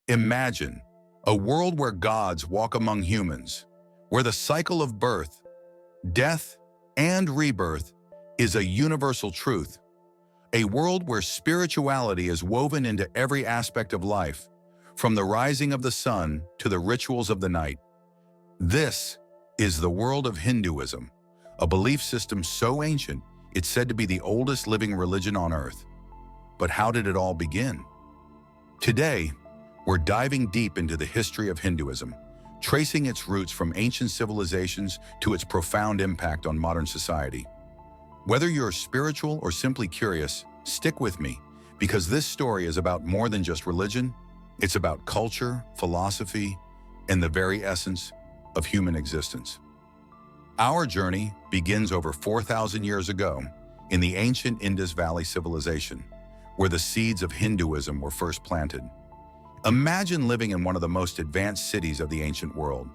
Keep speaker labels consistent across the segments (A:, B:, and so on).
A: Imagine a world where gods walk among humans, where the cycle of birth, death, and rebirth is a universal truth. A world where spirituality is woven into every aspect of life, from the rising of the sun to the rituals of the night. This is the world of Hinduism, a belief system so ancient it's said to be the oldest living religion on earth. But how did it all begin? Today, we're diving deep into the history of Hinduism, tracing its roots from ancient civilizations to its profound impact on modern society. Whether you're spiritual or simply curious, stick with me, because this story is about more than just religion. It's about culture, philosophy, and the very essence of human existence. Our journey begins over 4,000 years ago in the ancient Indus Valley Civilization, where the seeds of Hinduism were first planted. Imagine living in one of the most advanced cities of the ancient world,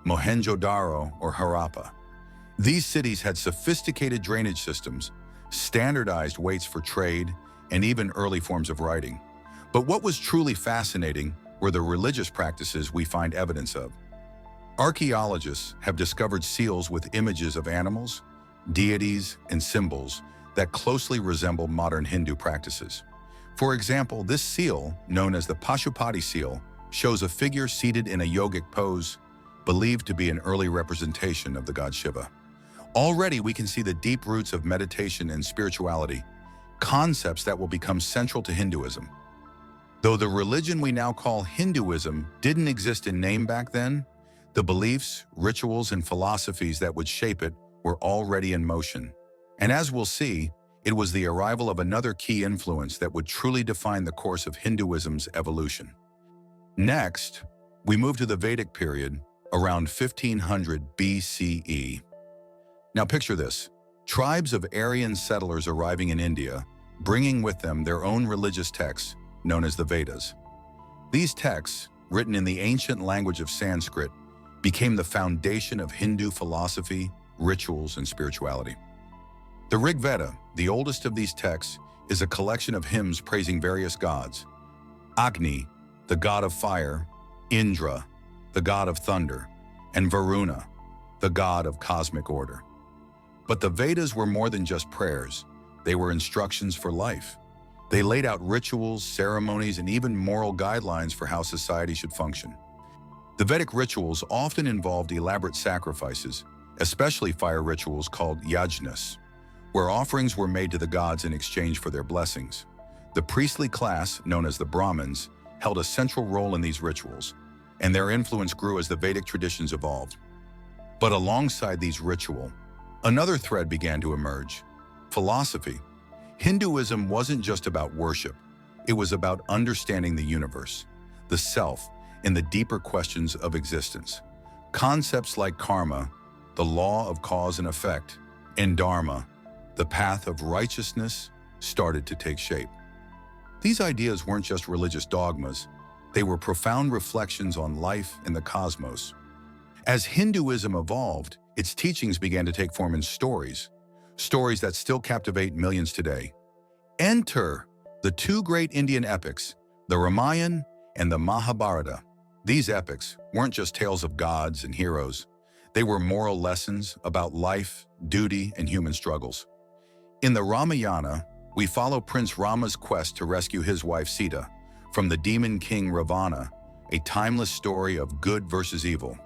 A: Mohenjo-daro or Harappa. These cities had sophisticated drainage systems, standardized weights for trade, and even early forms of writing. But what was truly fascinating were the religious practices we find evidence of. Archaeologists have discovered seals with images of animals, deities, and symbols that closely resemble modern Hindu practices. For example, this seal, known as the Pashupati seal, shows a figure seated in a yogic pose, believed to be an early representation of the god Shiva. Already we can see the deep roots of meditation and spirituality, concepts that will become central to Hinduism. Though the religion we now call Hinduism didn't exist in name back then, the beliefs, rituals, and philosophies that would shape it were already in motion. And as we'll see, it was the arrival of another key influence that would truly define the course of Hinduism's evolution. Next, we move to the Vedic period, around 1500 BCE. Now picture this: tribes of Aryan settlers arriving in India, bringing with them their own religious texts, known as the Vedas. These texts, written in the ancient language of Sanskrit, became the foundation of Hindu philosophy, rituals, and spirituality. The Rig Veda, the oldest of these texts, is a collection of hymns praising various gods: Agni, the god of fire; Indra, the god of thunder; and Varuna, the god of cosmic order. But the Vedas were more than just prayers. They were instructions for life. They laid out rituals, ceremonies, and even moral guidelines for how society should function. The Vedic rituals often involved elaborate sacrifices, especially fire rituals called yajnas, where offerings were made to the gods in exchange for their blessings. The priestly class, known as the Brahmins, held a central role in these rituals, and their influence grew as the Vedic traditions evolved. But alongside these rituals, another thread began to emerge: philosophy. Hinduism wasn't just about worship. It was about understanding the universe, the self, and the deeper questions of existence. Concepts like karma, the law of cause and effect, and dharma, the path of righteousness, started to take shape. These ideas weren't just religious dogmas. They were profound reflections on life and the cosmos. As Hinduism evolved, its teachings began to take form in stories that still captivate millions today. Enter the two great Indian epics, the Ramayana and the Mahabharata. These epics weren't just tales of gods and heroes. They were moral lessons about life, duty, and human struggles. In the Ramayana, we follow Prince Rama's quest to rescue his wife Sita from the demon king Ravana, a timeless story of good versus evil.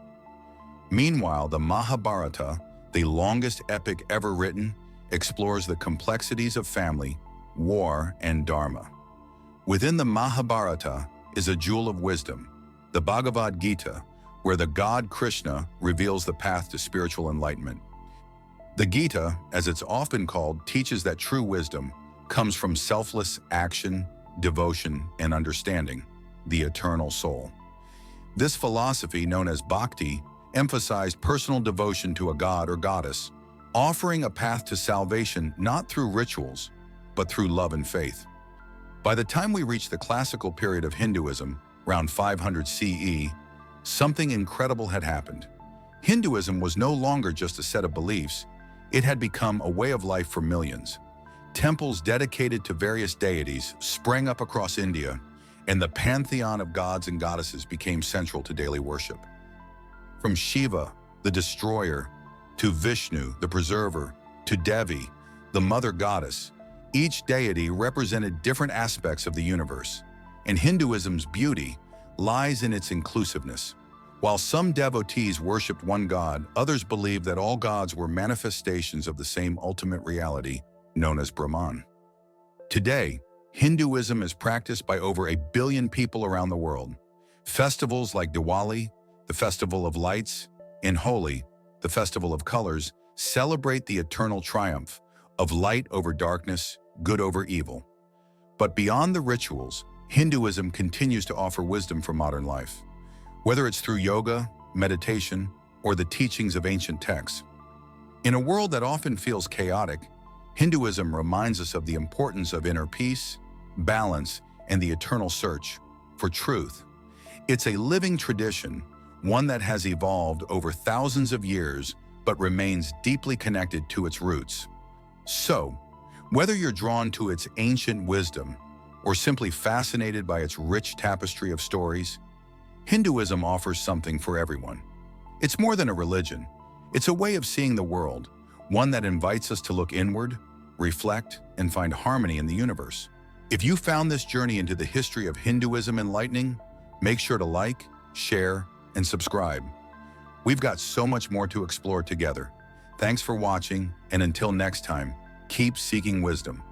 A: Meanwhile, the Mahabharata, the longest epic ever written, explores the complexities of family, war, and dharma. Within the Mahabharata is a jewel of wisdom, the Bhagavad Gita, where the god Krishna reveals the path to spiritual enlightenment. The Gita, as it's often called, teaches that true wisdom comes from selfless action, devotion, and understanding, the eternal soul. This philosophy, known as bhakti, emphasized personal devotion to a god or goddess, offering a path to salvation not through rituals, but through love and faith. By the time we reach the classical period of Hinduism, around 500 CE, something incredible had happened. Hinduism was no longer just a set of beliefs. It had become a way of life for millions. Temples dedicated to various deities sprang up across India, and the pantheon of gods and goddesses became central to daily worship. From Shiva, the destroyer, to Vishnu, the preserver, to Devi, the mother goddess, each deity represented different aspects of the universe, and Hinduism's beauty lies in its inclusiveness. While some devotees worshipped one god, others believed that all gods were manifestations of the same ultimate reality, known as Brahman. Today, Hinduism is practiced by over 1 billion people around the world. Festivals like Diwali, the Festival of Lights, and Holi, the Festival of Colors, celebrate the eternal triumph of light over darkness, good over evil. But beyond the rituals, Hinduism continues to offer wisdom for modern life. Whether it's through yoga, meditation, or the teachings of ancient texts. In a world that often feels chaotic, Hinduism reminds us of the importance of inner peace, balance, and the eternal search for truth. It's a living tradition, one that has evolved over thousands of years but remains deeply connected to its roots. So, whether you're drawn to its ancient wisdom or simply fascinated by its rich tapestry of stories, Hinduism offers something for everyone. It's more than a religion. It's a way of seeing the world, one that invites us to look inward, reflect, and find harmony in the universe. If you found this journey into the history of Hinduism enlightening, make sure to like, share, and subscribe. We've got so much more to explore together. Thanks for watching, and until next time, keep seeking wisdom.